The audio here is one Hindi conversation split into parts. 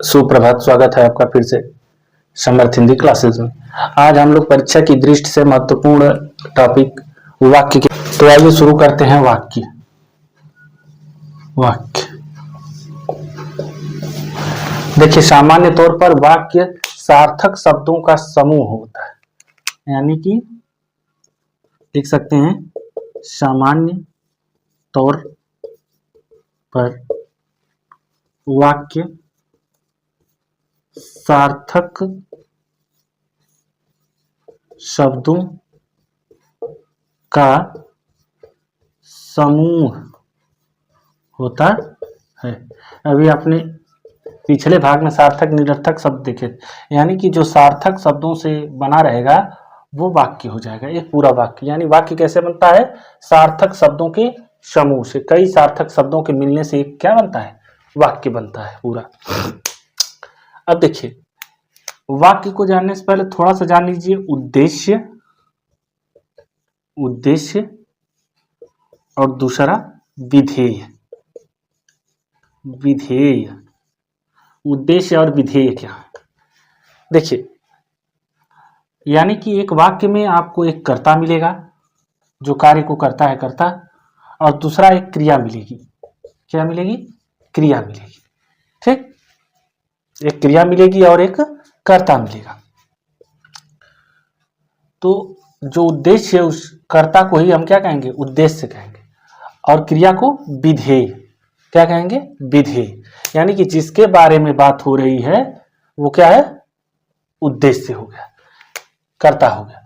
सुप्रभात। स्वागत है आपका फिर से समर्थ हिंदी क्लासेस में। आज हम लोग परीक्षा की दृष्टि से महत्वपूर्ण टॉपिक वाक्य के, तो आइए शुरू करते हैं। वाक्य देखिए, सामान्य तौर पर वाक्य सार्थक शब्दों का समूह होता है, यानी कि लिख सकते हैं सामान्य तौर पर वाक्य सार्थक शब्दों का समूह होता है। अभी आपने पिछले भाग में सार्थक निरर्थक शब्द देखे, यानी कि जो सार्थक शब्दों से बना रहेगा वो वाक्य हो जाएगा, एक पूरा वाक्य। यानी वाक्य कैसे बनता है? सार्थक शब्दों के समूह से, कई सार्थक शब्दों के मिलने से एक क्या बनता है? वाक्य बनता है पूरा। अब देखिए, वाक्य को जानने से पहले थोड़ा सा जान लीजिए उद्देश्य और दूसरा विधेय। उद्देश्य और विधेय क्या है? देखिए, यानी कि एक वाक्य में आपको एक कर्ता मिलेगा जो कार्य को करता है कर्ता, और दूसरा एक क्रिया मिलेगी। क्या मिलेगी? क्रिया मिलेगी। ठीक, एक क्रिया मिलेगी और एक कर्ता मिलेगा। तो जो उद्देश्य है उस कर्ता को ही हम क्या कहेंगे? उद्देश्य कहेंगे, और क्रिया को विधेय। क्या कहेंगे? विधेय। यानी कि जिसके बारे में बात हो रही है वो क्या है? उद्देश्य हो गया, कर्ता हो गया।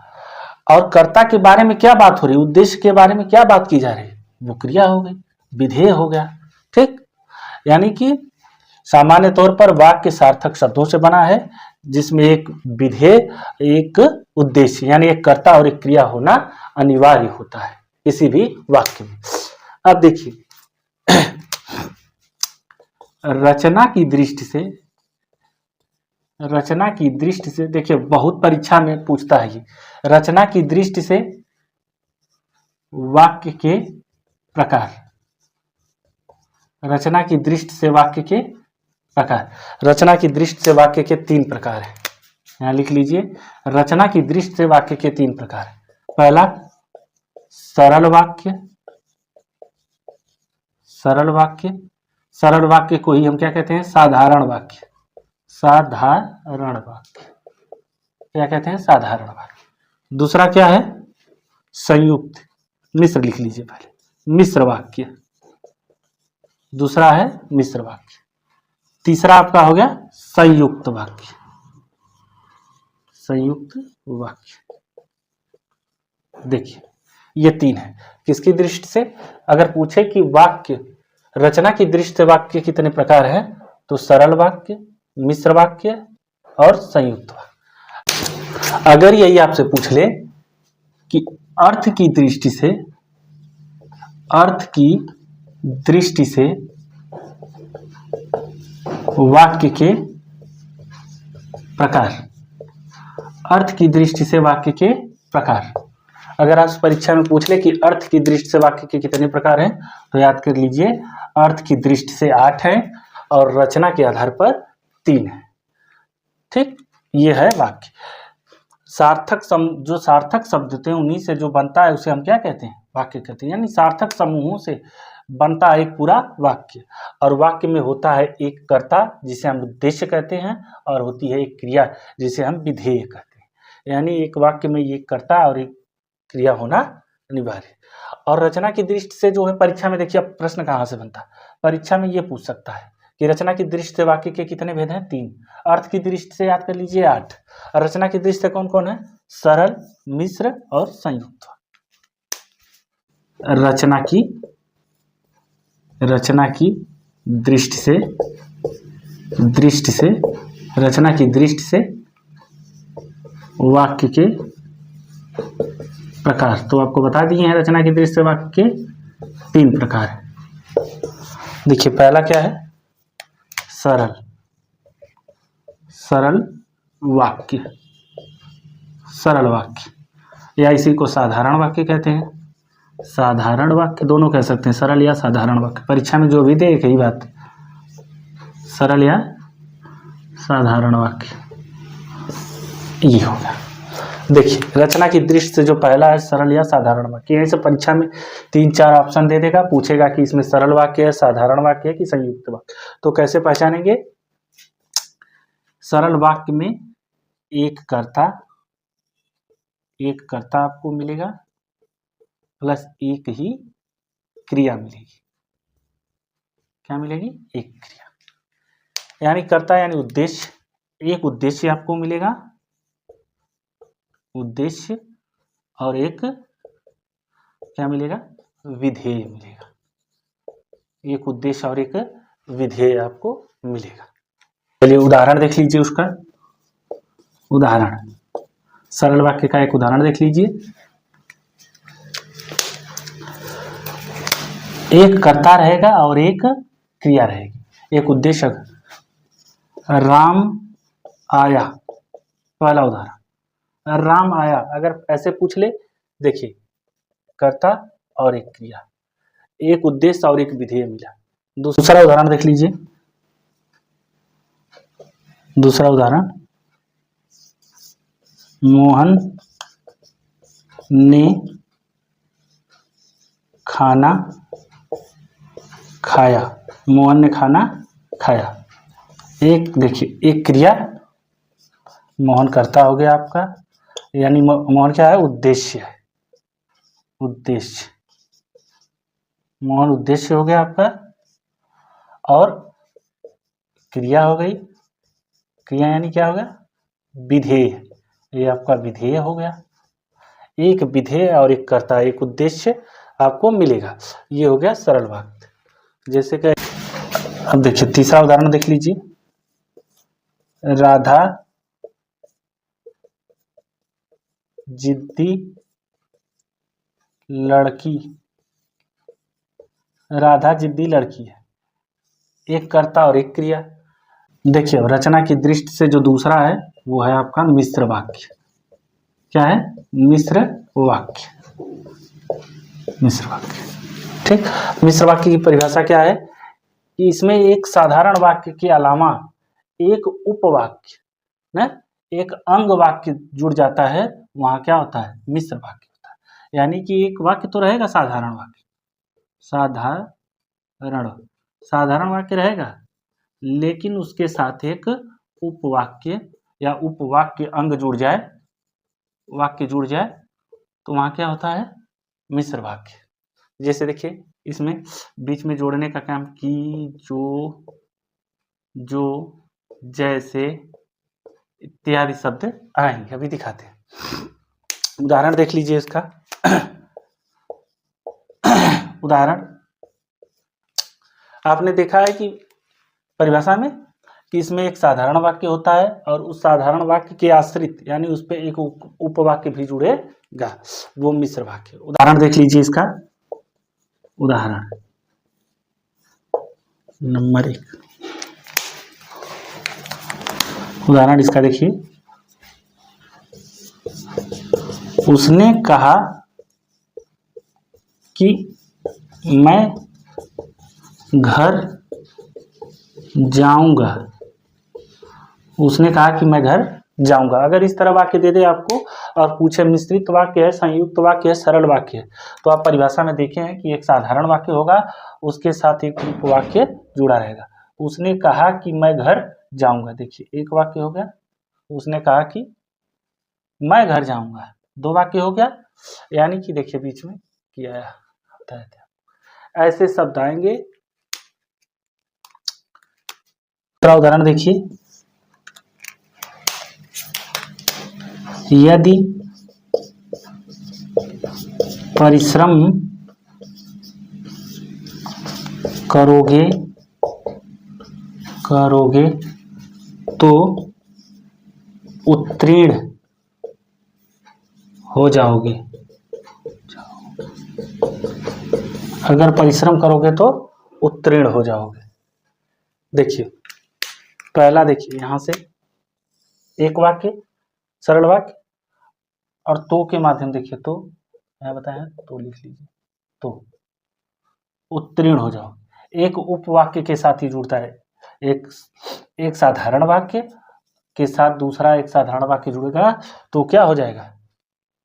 और कर्ता के बारे में क्या बात हो रही है? उद्देश्य के बारे में क्या बात की जा रही है? वो क्रिया हो गई, विधेय हो गया। ठीक, यानी कि सामान्य तौर पर वाक्य सार्थक शब्दों से बना है, जिसमें एक विधेय, एक उद्देश्य, यानी एक कर्ता और एक क्रिया होना अनिवार्य होता है किसी भी वाक्य में। अब देखिए, रचना की दृष्टि से देखिए, बहुत परीक्षा में पूछता है ये। रचना की दृष्टि से वाक्य के प्रकार। रचना की दृष्टि से वाक्य के प्रकार। रचना की दृष्टि से वाक्य के 3 प्रकार हैं। यहां लिख लीजिए, रचना की दृष्टि से वाक्य के 3 प्रकार हैं। पहला, सरल वाक्य। सरल वाक्य को ही हम क्या कहते हैं? साधारण वाक्य। क्या कहते हैं? साधारण वाक्य। दूसरा क्या है? संयुक्त, मिश्र लिख लीजिए पहले, मिश्र वाक्य। दूसरा है मिश्र वाक्य। तीसरा आपका हो गया संयुक्त वाक्य। देखिए, ये 3 है। किसकी दृष्टि से? अगर पूछे कि वाक्य, रचना की दृष्टि से वाक्य कितने प्रकार है, तो सरल वाक्य, मिश्र वाक्य और संयुक्त वाक्य। अगर यही आपसे पूछ ले कि अर्थ की दृष्टि से वाक्य के प्रकार। अर्थ की दृष्टि से वाक्य के प्रकार। अगर आप परीक्षा में पूछ ले कि अर्थ की दृष्टि से वाक्य के कितने प्रकार हैं, तो याद कर लीजिए, अर्थ की दृष्टि से 8 हैं और रचना के आधार पर 3 है। ठीक, ये है वाक्य। जो सार्थक शब्द होते हैं उन्हीं से जो बनता है उसे हम क्या कहते हैं? वाक्य कहते हैं। यानी सार्थक समूहों से बनता है एक पूरा वाक्य, और वाक्य में होता है एक कर्ता जिसे हम उद्देश्य कहते हैं, और होती है एक क्रिया जिसे हम विधेय कहते हैं। यानी एक वाक्य में एक कर्ता और एक क्रिया होना अनिवार्य। और रचना की दृष्टि से जो है, परीक्षा में देखिए अब प्रश्न कहाँ से बनता है। परीक्षा में ये पूछ सकता है कि रचना की दृष्टि से वाक्य के कितने भेद हैं? 3। अर्थ की दृष्टि से याद कर लीजिए 8। और रचना की दृष्टि से कौन कौन है? सरल, मिश्र और संयुक्त। रचना की दृष्टि से वाक्य के प्रकार तो आपको बता दिए हैं। रचना की दृष्टि से वाक्य के 3 प्रकार है। देखिए, पहला क्या है? सरल वाक्य, या इसी को साधारण वाक्य कहते हैं। साधारण वाक्य दोनों कह सकते हैं, सरल या साधारण वाक्य। परीक्षा में जो भी दे एक ही बात, सरल या साधारण वाक्य, ये होगा। देखिए रचना की दृष्टि से जो पहला है सरल या साधारण वाक्य, यहीं से परीक्षा में 3-4 ऑप्शन दे देगा, पूछेगा कि इसमें सरल वाक्य है, साधारण वाक्य है कि संयुक्त वाक्य। तो कैसे पहचानेंगे? सरल वाक्य में एक कर्ता आपको मिलेगा प्लस एक ही क्रिया मिलेगी। क्या मिलेगी? एक क्रिया, यानी कर्ता यानी उद्देश्य, एक उद्देश्य आपको मिलेगा, उद्देश्य, और एक क्या मिलेगा? विधेय मिलेगा। एक उद्देश्य और एक विधेय आपको मिलेगा। चलिए उदाहरण देख लीजिए उसका। उदाहरण, सरल वाक्य का एक उदाहरण देख लीजिए। एक कर्ता रहेगा और एक क्रिया रहेगी, एक उद्देश्य। राम आया, पहला उदाहरण, राम आया। अगर ऐसे पूछ ले, देखिए कर्ता और एक क्रिया, एक उद्देश्य और एक विधेय मिला। दूसरा उदाहरण देख लीजिए। दूसरा उदाहरण, मोहन ने खाना खाया। मोहन ने खाना खाया। एक देखिए, एक क्रिया, मोहन कर्ता हो गया आपका, यानी मोहन क्या है? उद्देश्य है। उद्देश्य, मोहन उद्देश्य हो गया आपका, और क्रिया हो गई, क्रिया यानी क्या हो गया? विधेय, ये आपका विधेय हो गया। एक विधेय और एक कर्ता, एक उद्देश्य आपको मिलेगा। ये हो गया सरल वाक्य। जैसे कि अब देखिए तीसरा उदाहरण देख लीजिए। राधा जिद्दी लड़की, राधा जिद्दी लड़की है, एक कर्ता और एक क्रिया। देखिए रचना की दृष्टि से जो दूसरा है वो है आपका मिश्र वाक्य। क्या है? मिश्र वाक्य। मिश्र वाक्य, ठीक। मिश्र वाक्य की परिभाषा क्या है कि इसमें एक साधारण वाक्य के अलावा एक उपवाक्य ना, एक अंग वाक्य जुड़ जाता है, वहां क्या होता है? मिश्र वाक्य होता है। यानी कि एक वाक्य तो रहेगा साधारण वाक्य, साधारण वाक्य रहेगा, लेकिन उसके साथ एक उपवाक्य या उपवाक्य अंग जुड़ जाए, वाक्य जुड़ जाए, तो वहां क्या होता है? मिश्र वाक्य। जैसे देखिए इसमें बीच में जोड़ने का काम की, जो, जैसे इत्यादि शब्द आएंगे, अभी दिखाते हैं। उदाहरण देख लीजिए इसका। उदाहरण आपने देखा है कि परिभाषा में कि इसमें एक साधारण वाक्य होता है और उस साधारण वाक्य के आश्रित यानी उस पर एक उपवाक्य भी जुड़ेगा, वो मिश्र वाक्य। उदाहरण देख लीजिए इसका। उदाहरण नंबर 1, उदाहरण इसका देखिए। उसने कहा कि मैं घर जाऊंगा। उसने कहा कि मैं घर जाऊंगा। अगर इस तरह वाक्य दे दे आपको और पूछे मिश्रित वाक्य है, संयुक्त वाक्य है, सरल वाक्य है, तो आप परिभाषा में देखे हैं कि एक साधारण वाक्य होगा, उसके साथ एक उपवाक्य जुड़ा रहेगा। उसने कहा कि मैं घर जाऊंगा, देखिए एक वाक्य हो गया। उसने कहा कि मैं घर जाऊंगा, दो वाक्य हो गया। यानी कि देखिए बीच में किया होता है, ऐसे शब्द आएंगे। दूसरा उदाहरण देखिए। यदि परिश्रम करोगे तो उत्तीर्ण हो जाओगे। अगर परिश्रम करोगे तो उत्तीर्ण हो जाओगे। देखिए पहला, देखिए यहां से एक वाक्य सरल वाक्य और तो के माध्यम, देखिए तो क्या बताया, तो लिख लीजिए, तो उत्तीर्ण हो जाओ, एक उपवाक्य के साथ ही जुड़ता है। एक साधारण वाक्य के साथ दूसरा एक साधारण वाक्य जुड़ेगा तो क्या हो जाएगा,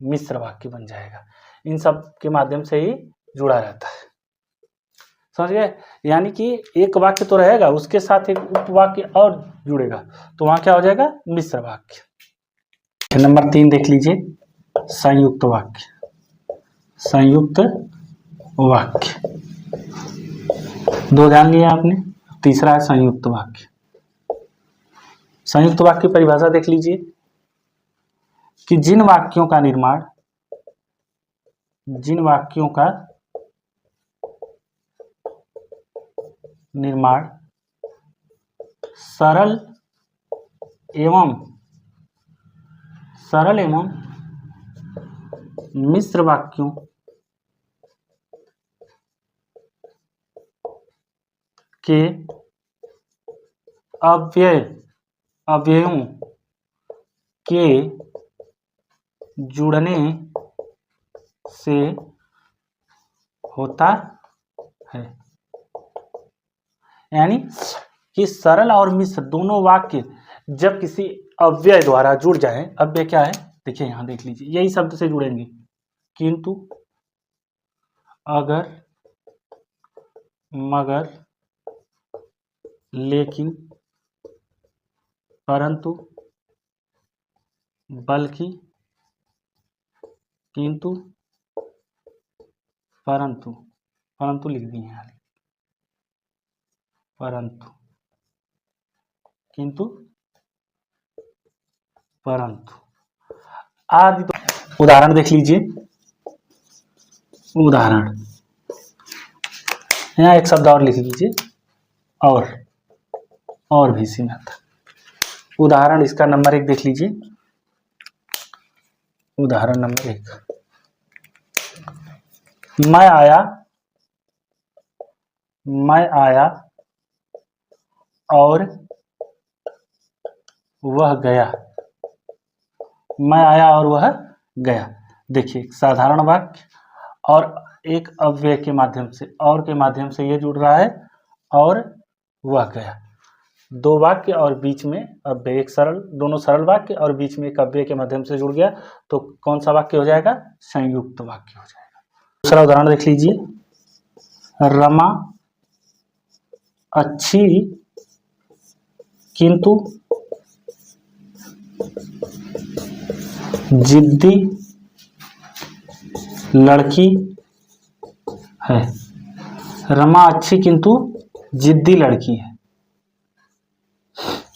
मिश्र वाक्य बन जाएगा। इन सब के माध्यम से ही जुड़ा रहता है, समझ गए। यानी कि एक वाक्य तो रहेगा, उसके साथ एक उपवाक्य और जुड़ेगा तो वहां क्या हो जाएगा, मिश्र वाक्य। नंबर 3 देख लीजिए, संयुक्त वाक्य। संयुक्त वाक्य 2 जान लिया आपने, तीसरा है संयुक्त वाक्य। संयुक्त वाक्य की परिभाषा देख लीजिए कि जिन वाक्यों का निर्माण सरल एवं मिश्र वाक्यों के अव्ययों के जुड़ने से होता है। यानी कि सरल और मिश्र दोनों वाक्य जब किसी अव्यय द्वारा जुड़ जाए, अव्यय क्या है देखिए यहां देख लीजिए, यही शब्द से जुड़ेंगे, किंतु, अगर, मगर, लेकिन, परंतु, बल्कि, किंतु, परंतु लिख दिए हैं, परंतु, किंतु, परंतु आदि। तो उदाहरण देख लीजिए, उदाहरण यहाँ एक शब्द और लिख लीजिए, और भी सीमा था। उदाहरण इसका नंबर 1 देख लीजिए, उदाहरण नंबर 1, मैं आया और वह गया। मैं आया और वह गया। देखिए साधारण वाक्य और एक अव्यय के माध्यम से, और के माध्यम से ये जुड़ रहा है, और वह गया। 2 वाक्य और बीच में अव्यय, एक सरल, दोनों सरल वाक्य और बीच में एक अव्यय के माध्यम से जुड़ गया तो कौन सा वाक्य हो जाएगा, संयुक्त वाक्य हो जाएगा। दूसरा उदाहरण देख लीजिए, रमा अच्छी किंतु जिद्दी लड़की है। रमा अच्छी किंतु जिद्दी लड़की है,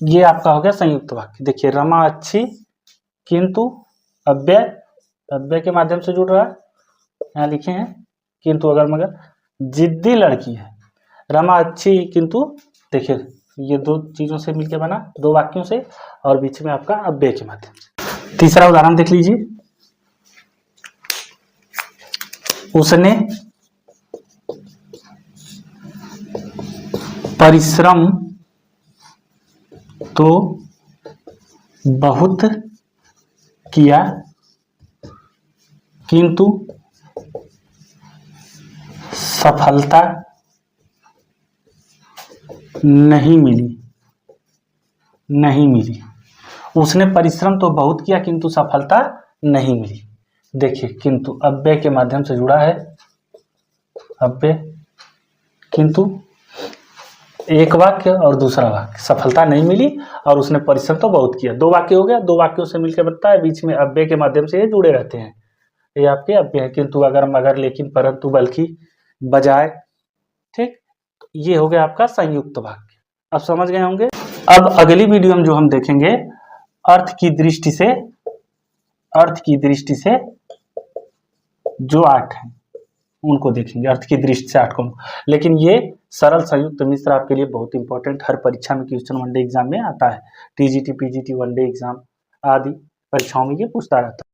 ये आपका हो गया संयुक्त वाक्य। देखिए रमा अच्छी किंतु अव्यय के माध्यम से जुड़ रहा है, यहाँ लिखे हैं किंतु अगर मगर, जिद्दी लड़की है। रमा अच्छी किंतु, देखिए ये 2 चीजों से मिलकर बना, 2 वाक्यों से, और बीच में आपका अव्यय के माध्यम से। तीसरा उदाहरण देख लीजिए, उसने परिश्रम तो बहुत किया किंतु सफलता नहीं मिली। उसने परिश्रम तो बहुत किया किंतु सफलता नहीं मिली। देखिए किंतु अव्यय के माध्यम से जुड़ा है, अव्यय, किंतु एक वाक्य और दूसरा वाक्य, सफलता नहीं मिली और उसने परिश्रम तो बहुत किया। 2 वाक्य हो गया, 2 वाक्यों से मिलकर बनता है, बीच में अव्यय के माध्यम से ये जुड़े रहते हैं, ये आपके अव्यय है, किंतु, अगर, मगर, लेकिन, परंतु, बल्कि, बजाय। ठीक, ये हो गया आपका संयुक्त वाक्य। अब समझ गए होंगे। अब अगली वीडियो में जो हम देखेंगे अर्थ की दृष्टि से जो 8 हैं उनको देखेंगे, अर्थ की दृष्टि से 8 को। लेकिन ये सरल संयुक्त मिश्र आपके लिए बहुत इंपॉर्टेंट, हर परीक्षा में क्वेश्चन वनडे एग्जाम में आता है, टीजीटी, पीजीटी, वनडे एग्जाम आदि परीक्षाओं में ये पूछता रहता है।